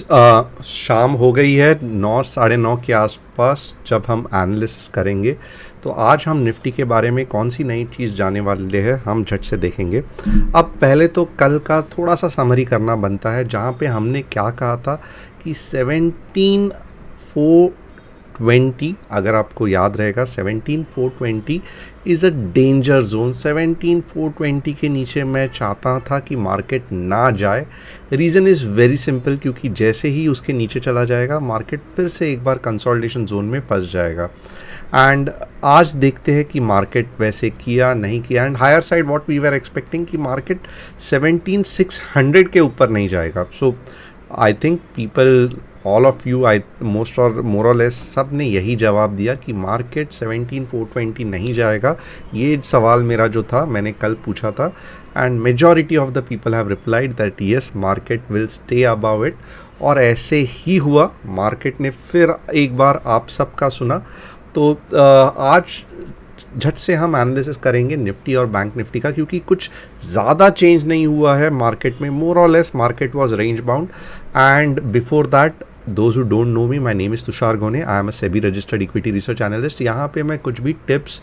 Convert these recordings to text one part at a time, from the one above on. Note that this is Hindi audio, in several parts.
शाम हो गई है 9 साढ़े 9 के आसपास जब हम एनालिसिस करेंगे। तो आज हम निफ्टी के बारे में कौन सी नई चीज़ जाने वाले हैं हम झट से देखेंगे। अब पहले तो कल का थोड़ा सा समरी करना बनता है, जहाँ पे हमने क्या कहा था कि 17,420, अगर आपको याद रहेगा 17,420 इज़ अ डेंजर जोन। 17,420 के नीचे मैं चाहता था कि मार्केट ना जाए। रीज़न इज़ वेरी सिंपल, क्योंकि जैसे ही उसके नीचे चला जाएगा मार्केट फिर से एक बार कंसोलिडेशन जोन में फंस जाएगा। एंड आज देखते हैं कि मार्केट वैसे किया नहीं किया। And higher side what we were expecting कि मार्केट 17,600 के ऊपर नहीं जाएगा। So I think people, all of you, I most और मोर और लेस सब ने यही जवाब दिया कि मार्केट 17,420 नहीं जाएगा। ये सवाल मेरा जो था मैंने कल पूछा था, and majority of the people have replied that yes market will stay above it. और ऐसे ही हुआ, मार्केट ने फिर एक बार आप सबका सुना। तो आज झट से हम एनालिसिस करेंगे निफ्टी और बैंक निफ्टी का, क्योंकि कुछ ज़्यादा चेंज नहीं हुआ है मार्केट में। मोर और less market was range bound. And before that, those who don't know me, my name is Tushar Gone, I am a SEBI registered equity research analyst. यहाँ पे मैं कुछ भी टिप्स,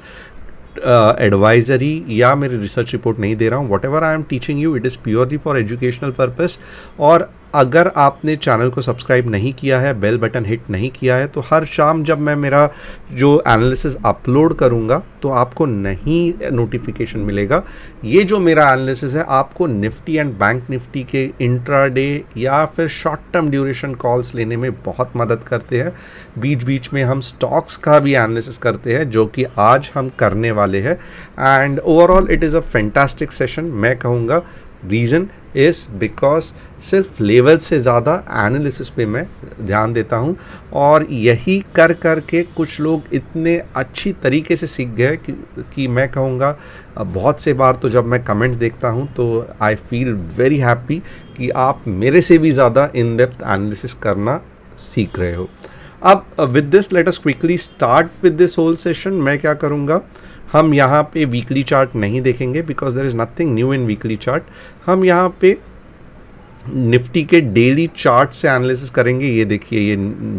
एडवाइजरी या मेरी रिसर्च रिपोर्ट नहीं दे रहा हूँ। What ever I am teaching you it is purely for educational purpose. और अगर आपने चैनल को सब्सक्राइब नहीं किया है, बेल बटन हिट नहीं किया है, तो हर शाम जब मैं मेरा जो एनालिसिस अपलोड करूँगा तो आपको नहीं नोटिफिकेशन मिलेगा। ये जो मेरा एनालिसिस है आपको निफ्टी एंड बैंक निफ्टी के इंट्राडे या फिर शॉर्ट टर्म ड्यूरेशन कॉल्स लेने में बहुत मदद करते हैं। बीच बीच में हम स्टॉक्स का भी एनालिसिस करते हैं, जो कि आज हम करने वाले हैं। And overall it is a fantastic session मैं कहूँगा। रीज़न इज़ बिकॉज सिर्फ लेवल से ज़्यादा एनालिसिस पे मैं ध्यान देता हूँ, और यही कर कर के कुछ लोग इतने अच्छी तरीके से सीख गए कि मैं कहूँगा बहुत से बार तो जब मैं कमेंट्स देखता हूँ तो आई फील वेरी हैप्पी कि आप मेरे से भी ज़्यादा इन डेप्थ एनालिसिस करना सीख रहे हो। अब with this let us quickly start with this whole session. मैं क्या करूँगा, हम यहाँ पे वीकली चार्ट नहीं देखेंगे because there is nothing new in weekly chart. हम यहाँ पे निफ्टी के डेली चार्ट से एनालिसिस करेंगे। ये देखिए, ये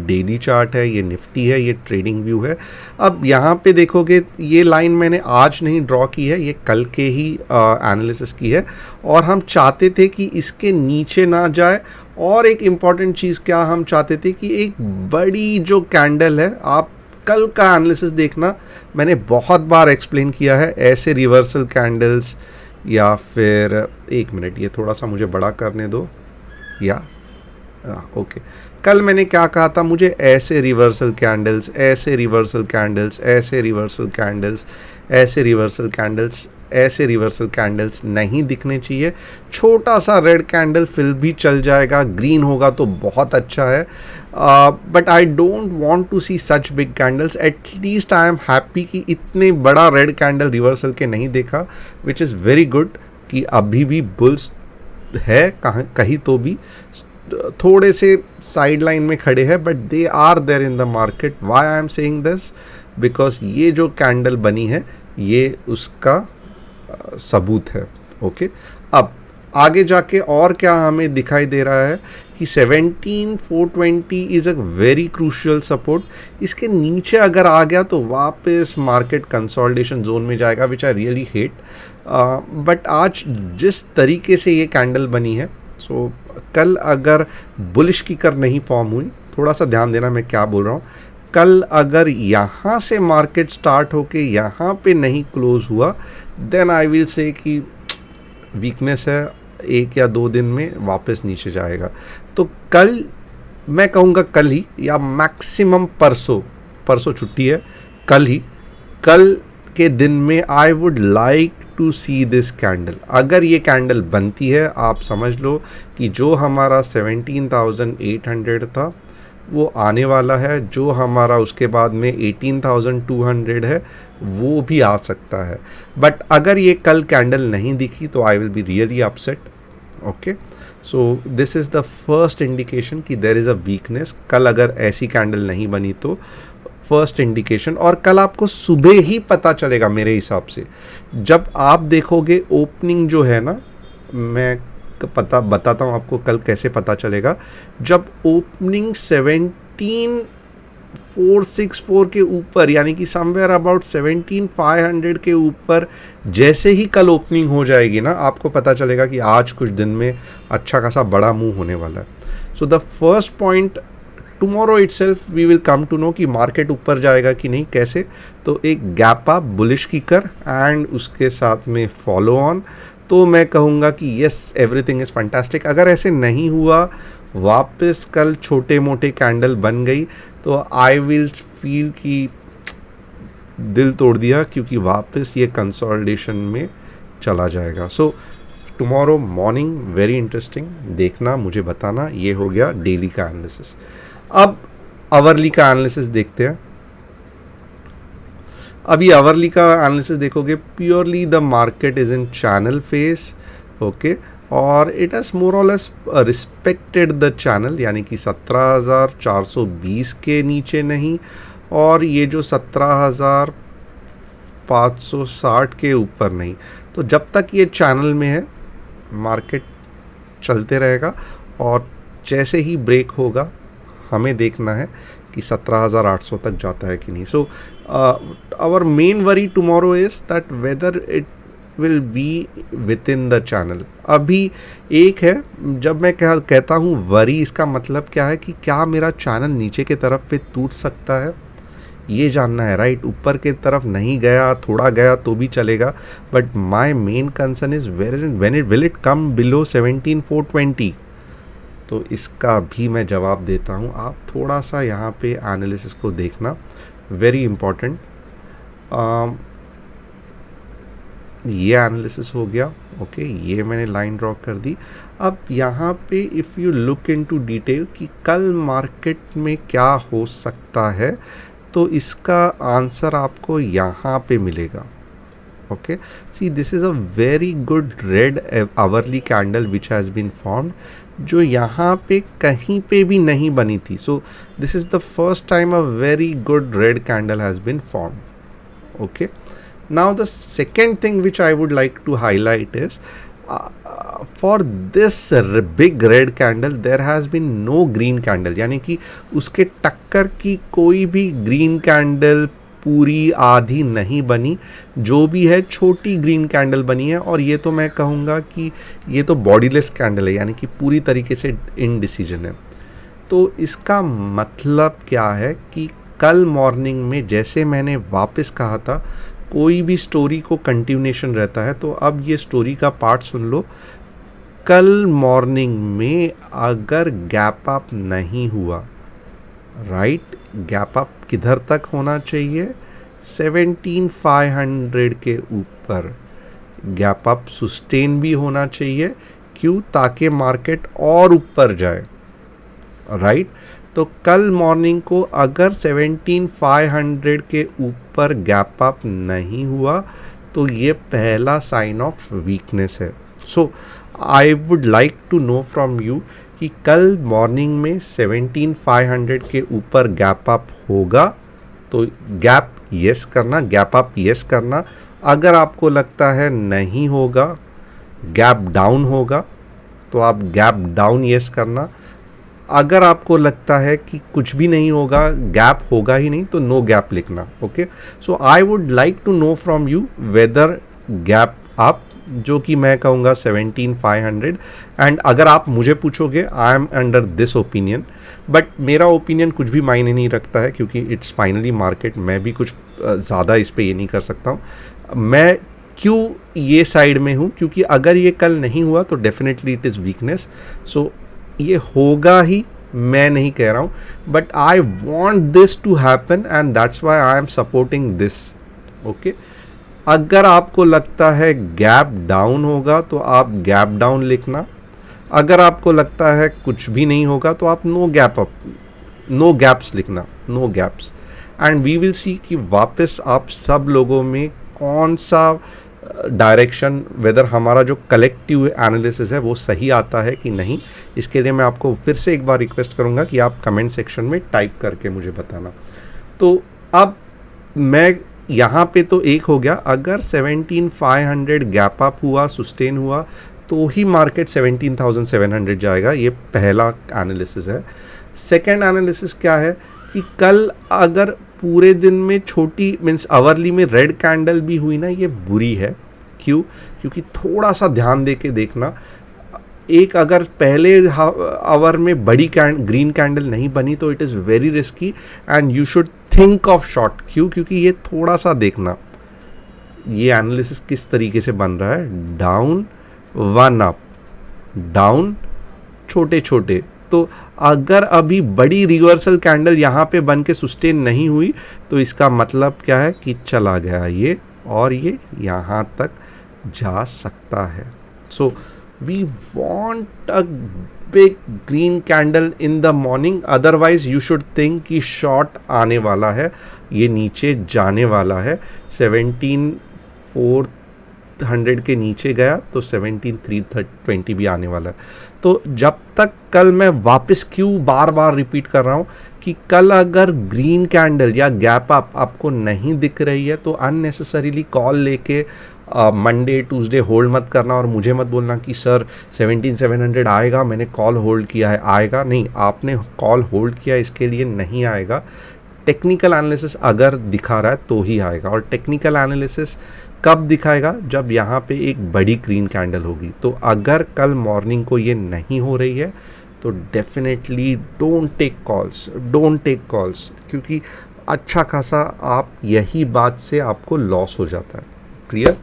डेली चार्ट है, ये निफ्टी है, ये ट्रेडिंग व्यू है। अब यहाँ पे देखोगे ये लाइन मैंने आज नहीं ड्रॉ की है, ये कल के ही एनालिसिस की है, और हम चाहते थे कि इसके नीचे ना जाए। और एक इम्पॉर्टेंट चीज़ क्या हम चाहते थे कि एक बड़ी जो कैंडल है, आप कल का एनालिसिस देखना, मैंने बहुत बार एक्सप्लेन किया है, ऐसे रिवर्सल कैंडल्स या फिर एक मिनट, ये थोड़ा सा मुझे बड़ा करने दो, या ओके। कल मैंने क्या कहा था, मुझे ऐसे रिवर्सल कैंडल्स, ऐसे रिवर्सल कैंडल्स, ऐसे रिवर्सल कैंडल्स, ऐसे रिवर्सल कैंडल्स, ऐसे रिवर्सल कैंडल्स नहीं दिखने चाहिए। छोटा सा रेड कैंडल फिल भी चल जाएगा, ग्रीन होगा तो बहुत अच्छा है, but I don't want to see such big candles. At least I am happy कि इतने बड़ा रेड कैंडल रिवर्सल के नहीं देखा, विच इज़ वेरी गुड कि अभी भी बुल्स है कहीं तो भी थोड़े से साइड लाइन में खड़े हैं, but they are there in the market. Why I am saying this, because ये जो कैंडल बनी है ये उसका सबूत है। ओके, अब आगे जाके और क्या हमें दिखाई दे रहा है कि 17,420 is a very crucial support. इसके नीचे अगर आ गया तो वापस मार्केट कंसोलिडेशन जोन में जाएगा, विच आई रियली हेट। बट आज जिस तरीके से ये कैंडल बनी है, सो कल अगर बुलिश की कर नहीं फॉर्म हुई, थोड़ा सा ध्यान देना मैं क्या बोल रहा हूँ, कल अगर यहाँ से मार्केट स्टार्ट होके यहाँ पे नहीं क्लोज हुआ, देन आई विल से कि वीकनेस है, 1 या 2 दिन में वापस नीचे जाएगा। तो कल मैं कहूँगा कल ही, या मैक्सिमम परसों छुट्टी है, कल के दिन में I would like to see this candle. अगर ये कैंडल बनती है, आप समझ लो कि जो हमारा 17,800 था वो आने वाला है, जो हमारा उसके बाद में 18,200 है वो भी आ सकता है। बट अगर ये कल कैंडल नहीं दिखी तो I will be really upset. Okay, so this is the first indication कि देयर इज़ अ वीकनेस। कल अगर ऐसी कैंडल नहीं बनी तो फर्स्ट इंडिकेशन, और कल आपको सुबह ही पता चलेगा मेरे हिसाब से। जब आप देखोगे ओपनिंग जो है ना, मैं बताता हूँ आपको कल कैसे पता चलेगा। जब ओपनिंग 17,464 के ऊपर, यानी कि समवेयर अबाउट 17,500 के ऊपर जैसे ही कल ओपनिंग हो जाएगी ना, आपको पता चलेगा कि आज कुछ दिन में अच्छा खासा बड़ा मूव होने वाला है। So the first point, tomorrow itself we will come to know कि मार्केट ऊपर जाएगा कि नहीं, कैसे। तो एक gap up bullish kicker and उसके साथ में फॉलो ऑन, तो मैं कहूँगा कि यस एवरीथिंग इज़ फैंटास्टिक। अगर ऐसे नहीं हुआ, वापस कल छोटे मोटे कैंडल बन गई, तो आई विल फील कि दिल तोड़ दिया, क्योंकि वापस ये कंसोलिडेशन में चला जाएगा। So tomorrow morning very interesting, देखना, मुझे बताना। ये हो गया डेली का एनालिसिस। अब आवरली का एनालिसिस देखते हैं। अभी आवरली का एनालिसिस देखोगे, purely the market is in channel face, okay, और इट हैज़ मोर और लेस रिस्पेक्टेड द चैनल, यानी कि 17,420 के नीचे नहीं, और ये जो 17,560 के ऊपर नहीं। तो जब तक ये चैनल में है, मार्केट चलते रहेगा, और जैसे ही ब्रेक होगा हमें देखना है कि 17,800 तक जाता है कि नहीं। So our main worry tomorrow is that whether it will be within the channel. अभी एक है, जब मैं कहता हूँ वरी, इसका मतलब क्या है कि क्या मेरा चैनल नीचे के तरफ पे टूट सकता है, ये जानना है, राइट। ऊपर के तरफ नहीं गया, थोड़ा गया तो भी चलेगा, but my main concern is when it will it come below 17,420। तो इसका भी मैं जवाब देता हूँ। आप थोड़ा सा यहाँ पे एनालिसिस को देखना, वेरी इंपॉर्टेंट। ये एनालिसिस हो गया, ओके, ये मैंने लाइन ड्रॉ कर दी। अब यहाँ पे if you look into detail कि कल मार्केट में क्या हो सकता है, तो इसका आंसर आपको यहाँ पे मिलेगा, okay. See, this is a very good red hourly candle which has been formed, जो यहाँ पे कहीं पे भी नहीं बनी थी। So this is the first time a very good red candle has been formed, okay. Now the second thing which I would like to highlight is for this big red candle there has been no green candle, यानी कि उसके टक्कर की कोई भी ग्रीन कैंडल पूरी आधी नहीं बनी, जो भी है छोटी ग्रीन कैंडल बनी है। और ये तो मैं कहूँगा कि ये तो बॉडीलेस कैंडल है, यानी कि पूरी तरीके से इनडिसीजन है। तो इसका मतलब क्या है कि कल मॉर्निंग में जैसे मैंने वापस कहा था, कोई भी स्टोरी को कंटिन्यूएशन रहता है। तो अब ये स्टोरी का पार्ट सुन लो। कल मॉर्निंग में अगर गैप अप नहीं हुआ, राइट, गैप अप किधर तक होना चाहिए, 17,500 के ऊपर गैप अप सस्टेन भी होना चाहिए। क्यों? ताकि मार्केट और ऊपर जाए, राइट। तो कल मॉर्निंग को अगर 17,500 के ऊपर गैप अप नहीं हुआ, तो ये पहला साइन ऑफ वीकनेस है। So I would like to know from you कि कल मॉर्निंग में 17,500 के ऊपर गैप अप होगा तो गैप यस करना, गैप अप यस करना। अगर आपको लगता है नहीं होगा, गैप डाउन होगा, तो आप गैप डाउन यस करना। अगर आपको लगता है कि कुछ भी नहीं होगा, गैप होगा ही नहीं, तो नो गैप लिखना, okay. So I would like to know from you whether gap up, जो कि मैं कहूँगा 17,500। एंड अगर आप मुझे पूछोगे, I am under this opinion, but मेरा ओपिनियन कुछ भी मायने नहीं रखता है, क्योंकि इट्स फाइनली मार्केट। मैं भी कुछ ज़्यादा इस पर ये नहीं कर सकता हूँ। मैं क्यों ये साइड में हूँ, क्योंकि अगर ये कल नहीं हुआ तो डेफिनेटली इट इज़ वीकनेस। सो ये होगा ही, मैं नहीं कह रहा हूँ, but I want this to happen and that's why I am supporting this, okay. अगर आपको लगता है गैप डाउन होगा तो आप गैप डाउन लिखना। अगर आपको लगता है कुछ भी नहीं होगा तो आप no gap up, no gaps लिखना, no gaps. And we will see कि वापस आप सब लोगों में कौन सा डायरेक्शन, वेदर हमारा जो कलेक्टिव एनालिसिस है वो सही आता है कि नहीं। इसके लिए मैं आपको फिर से एक बार रिक्वेस्ट करूंगा कि आप कमेंट सेक्शन में टाइप करके मुझे बताना। तो अब मैं यहाँ पे तो एक हो गया, अगर 17,500 गैप अप हुआ, सस्टेन हुआ, तो ही मार्केट 17,700 जाएगा। ये पहला एनालिसिस है। सेकेंड एनालिसिस क्या है कि कल अगर पूरे दिन में छोटी मीन्स आवरली में रेड कैंडल भी हुई ना, ये बुरी है। क्यों? क्योंकि थोड़ा सा ध्यान दे के देखना, एक अगर पहले आवर में बड़ी ग्रीन कैंडल नहीं बनी तो it is very risky and you should think of short. क्यों? क्योंकि ये थोड़ा सा देखना, ये एनालिसिस किस तरीके से बन रहा है, डाउन वन अप, डाउन छोटे छोटे। तो अगर अभी बड़ी रिवर्सल कैंडल यहाँ पे बन के सस्टेन नहीं हुई तो इसका मतलब क्या है कि चला गया ये, और ये यहाँ तक जा सकता है। So we want a big green candle in the morning, otherwise you should think कि शॉर्ट आने वाला है, ये नीचे जाने वाला है। 17,400 के नीचे गया तो 17,320 भी आने वाला है। तो जब तक कल, मैं वापस क्यों बार बार रिपीट कर रहा हूँ कि कल अगर ग्रीन कैंडल या गैप अप आपको नहीं दिख रही है तो अननेसेसरीली कॉल लेके मंडे ट्यूसडे होल्ड मत करना, और मुझे मत बोलना कि सर 17,700 आएगा, मैंने कॉल होल्ड किया है, आएगा नहीं। आपने कॉल होल्ड किया, इसके लिए नहीं आएगा। टेक्निकल एनालिसिस अगर दिखा रहा है तो ही आएगा, और टेक्निकल एनालिसिस कब दिखाएगा, जब यहाँ पे एक बड़ी ग्रीन कैंडल होगी। तो अगर कल मॉर्निंग को ये नहीं हो रही है तो डेफिनेटली डोंट टेक कॉल्स, क्योंकि अच्छा खासा आप यही बात से आपको लॉस हो जाता है। क्लियर?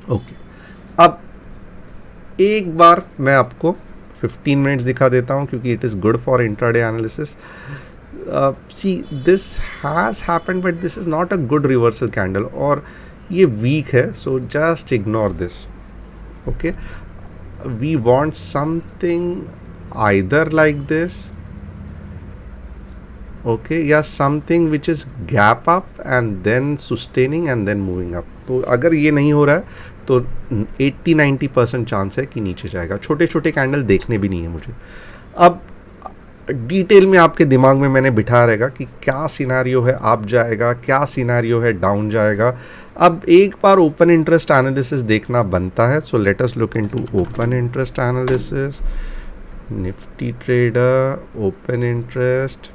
ओके। अब एक बार मैं आपको 15 मिनट्स दिखा देता हूँ, क्योंकि it is good for intraday analysis. See this has happened but this is not a good reversal candle, और ये वीक है, so just ignore this. Okay, we want something either like this, okay, या something which is gap up and then sustaining and then moving up. तो अगर ये नहीं हो रहा है तो 80-90% चांस है कि नीचे जाएगा। छोटे छोटे कैंडल देखने भी नहीं है मुझे। अब डिटेल में आपके दिमाग में मैंने बिठा रहेगा कि क्या सिनेरियो है अप जाएगा, क्या सिनेरियो है डाउन जाएगा। अब एक बार ओपन इंटरेस्ट एनालिसिस देखना बनता है। So let us look into open interest analysis, Nifty trader, open interest.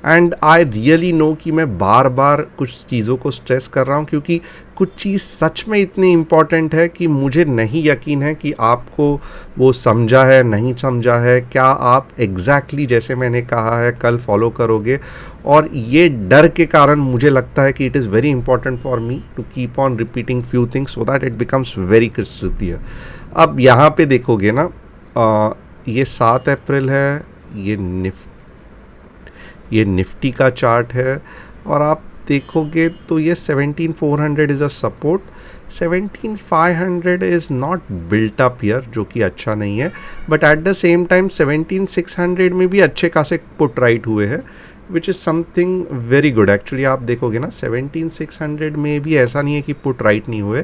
And I really know कि मैं बार बार कुछ चीज़ों को स्ट्रेस कर रहा हूँ, क्योंकि कुछ चीज़ सच में इतनी इम्पॉर्टेंट है कि मुझे नहीं यकीन है कि आपको वो समझा है नहीं समझा है, क्या आप एग्जैक्टली जैसे मैंने कहा है कल फॉलो करोगे। और ये डर के कारण मुझे लगता है कि it is very important for me to keep on repeating few things so that it becomes very crystal clear. अब यहाँ पे देखोगे ना, ये 7 अप्रैल है, ये निफ्टी का चार्ट है, और आप देखोगे तो ये 17,400 is a support, 17,500 is not built up year, जो कि अच्छा नहीं है। But at the same time 17,600 में भी अच्छे खासे पुट राइट हुए हैं, which is something very good. Actually आप देखोगे ना 17,600 में भी ऐसा नहीं है कि पुट राइट नहीं हुए,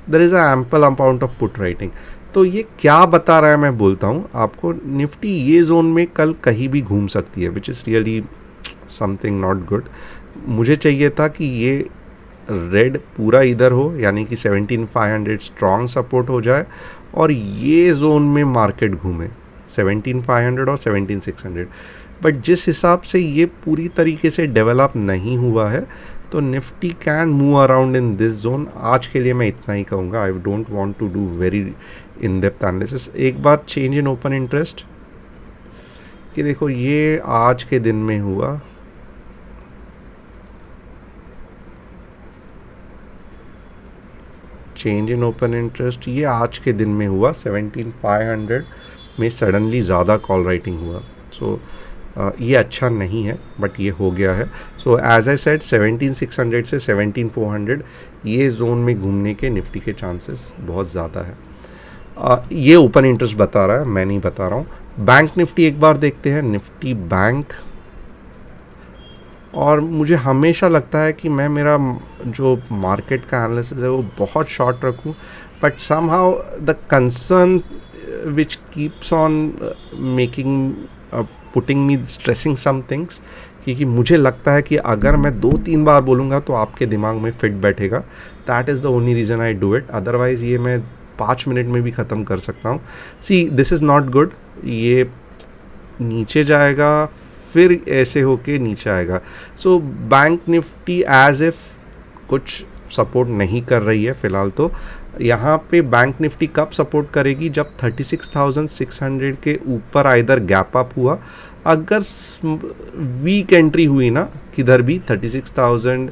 there is a ample amount of put writing. तो ये क्या बता रहा है, मैं बोलता हूँ आपको, निफ्टी ये जोन में कल कहीं भी घूम सकती है, which is really something not good. मुझे चाहिए था कि ये रेड पूरा इधर हो, यानी कि 17,500 स्ट्रॉन्ग सपोर्ट हो जाए और ये जोन में मार्केट घूमे 17,500 और 17,600। बट जिस हिसाब से ये पूरी तरीके से डेवलप नहीं हुआ है तो Nifty can move around in this zone. आज के लिए मैं इतना ही कहूँगा। I don't want to do very in depth analysis. एक बार चेंज इन ओपन इंटरेस्ट कि देखो ये आज के दिन में हुआ, चेंज इन ओपन इंटरेस्ट ये आज के दिन में हुआ, 17,500 में सडनली ज़्यादा कॉल राइटिंग हुआ। सो ये अच्छा नहीं है, बट ये हो गया है। सो एज आई सेड 17,600 से 17,400 ये जोन में घूमने के निफ्टी के चांसेस बहुत ज़्यादा है। ये ओपन इंटरेस्ट बता रहा है, मैं नहीं बता रहा हूँ। बैंक निफ्टी एक बार देखते हैं, निफ्टी बैंक। और मुझे हमेशा लगता है कि मैं मेरा जो मार्केट का एनालिसिस है वो बहुत शॉर्ट रखूं, but somehow the concern which keeps on making putting me stressing some things क्योंकि मुझे लगता है कि अगर मैं 2-3 बार बोलूँगा तो आपके दिमाग में फिट बैठेगा. That is the only reason I do it. Otherwise ये मैं 5 मिनट में भी ख़त्म कर सकता हूँ. See this is not good. ये नीचे जाएगा फिर ऐसे होके नीचे आएगा. So Bank Nifty as if कुछ सपोर्ट नहीं कर रही है फ़िलहाल. तो यहाँ पे बैंक निफ्टी कब सपोर्ट करेगी? जब 36,600 के ऊपर आइदर गैप अप हुआ, अगर वीक एंट्री हुई ना किधर भी 36,000.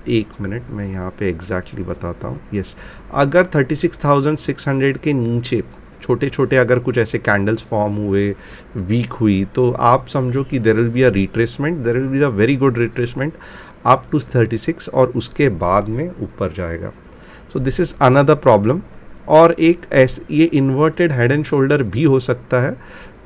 एक मिनट मैं यहाँ पे एग्जैक्टली बताता हूँ. यस, अगर 36,600 के नीचे छोटे छोटे अगर कुछ ऐसे कैंडल्स फॉर्म हुए, वीक हुई, तो आप समझो कि there will be a retracement. There will be a very good retracement up to 36 और उसके बाद में ऊपर जाएगा. So this is another problem. और एक ये इन्वर्टेड हेड एंड शोल्डर भी हो सकता है.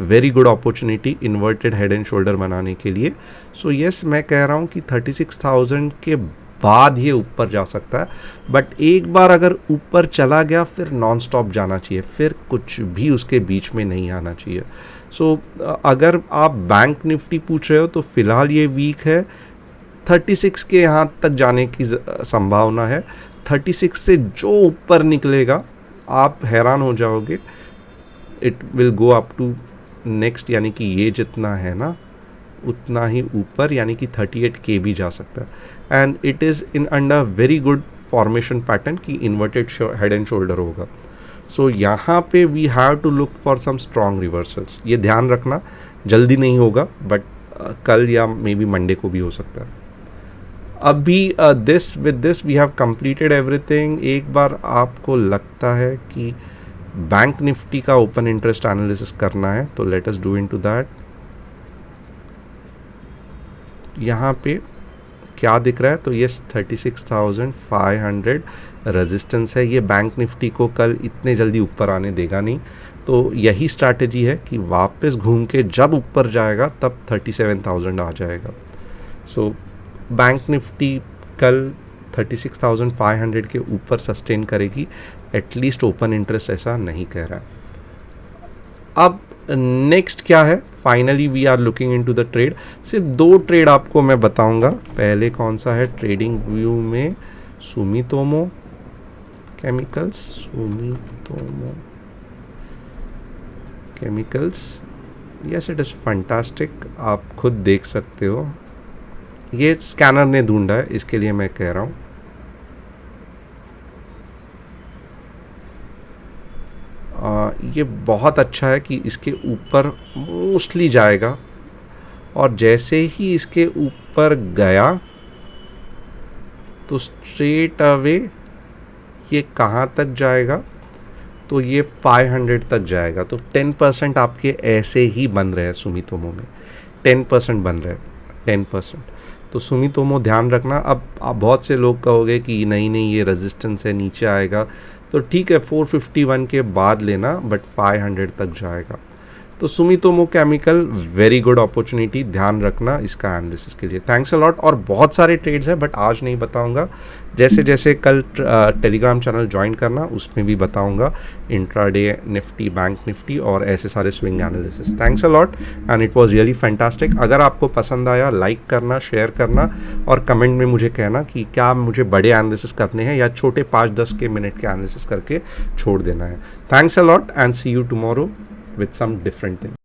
Very good opportunity inverted head and shoulder बनाने के लिए. सो यस, मैं कह रहा हूँ कि 36,000 के बाद ये ऊपर जा सकता है. बट एक बार अगर ऊपर चला गया फिर नॉन स्टॉप जाना चाहिए, फिर कुछ भी उसके बीच में नहीं आना चाहिए. सो अगर आप बैंक निफ्टी पूछ रहे हो तो फिलहाल ये वीक है. 36 के यहाँ तक जाने की संभावना है. 36 से जो ऊपर निकलेगा आप हैरान हो जाओगे. It will go up to next, यानी कि ये जितना है ना उतना ही ऊपर, यानी कि 38K भी जा सकता है. And it is in under very good formation pattern की इन्वर्टेड हेड एंड शोल्डर होगा. सो यहाँ पे we have to look for some strong reversals. ये ध्यान रखना, जल्दी नहीं होगा बट कल या मे बी मंडे को भी हो सकता है. अभी with this we have completed everything. एक बार आपको लगता है कि बैंक निफ्टी का ओपन इंटरेस्ट एनालिसिस करना है तो let us do into that. यहाँ पे क्या दिख रहा है? तो ये 36,500 रेजिस्टेंस है. ये बैंक निफ्टी को कल इतने जल्दी ऊपर आने देगा नहीं. तो यही स्ट्रैटेजी है कि वापस घूम के जब ऊपर जाएगा तब 37,000 आ जाएगा. सो बैंक निफ्टी कल 36,500 के ऊपर सस्टेन करेगी. एटलीस्ट ओपन इंटरेस्ट ऐसा नहीं कह रहा है. अब नेक्स्ट क्या है? Finally we are looking into the trade. सिर्फ 2 ट्रेड आपको मैं बताऊंगा. पहले कौन सा है? ट्रेडिंग व्यू में Sumitomo chemicals. Sumitomo chemicals, yes it is fantastic. आप खुद देख सकते हो. ये स्कैनर ने ढूंढा है, इसके लिए मैं कह रहा हूँ. ये बहुत अच्छा है कि इसके ऊपर मोस्टली जाएगा. और जैसे ही इसके ऊपर गया तो स्ट्रेट अवे ये कहाँ तक जाएगा? तो ये 500 तक जाएगा. तो 10% आपके ऐसे ही बन रहे हैं सुमितोमो में. 10% बन रहे हैं, 10%. तो सुमितोमो ध्यान रखना. अब आप बहुत से लोग कहोगे कि नहीं नहीं ये रेजिस्टेंस है, नीचे आएगा. तो ठीक है, 451 के बाद लेना, बट 500 तक जाएगा. तो Sumitomo chemical very good opportunity. ध्यान रखना इसका एनालिसिस के लिए. Thanks a lot. और बहुत सारे ट्रेड्स हैं बट आज नहीं बताऊंगा. जैसे जैसे कल टेलीग्राम चैनल ज्वाइन करना उसमें भी बताऊंगा इंट्राडे निफ्टी, बैंक निफ्टी और ऐसे सारे swing analysis. Thanks a lot and it was really fantastic. अगर आपको पसंद आया लाइक करना, शेयर करना और कमेंट में मुझे कहना कि क्या मुझे बड़े एनालिसिस करने हैं या छोटे 5-10 के मिनट के एनालिसिस करके छोड़ देना है. Thanks a lot and see you tomorrow with some different thing.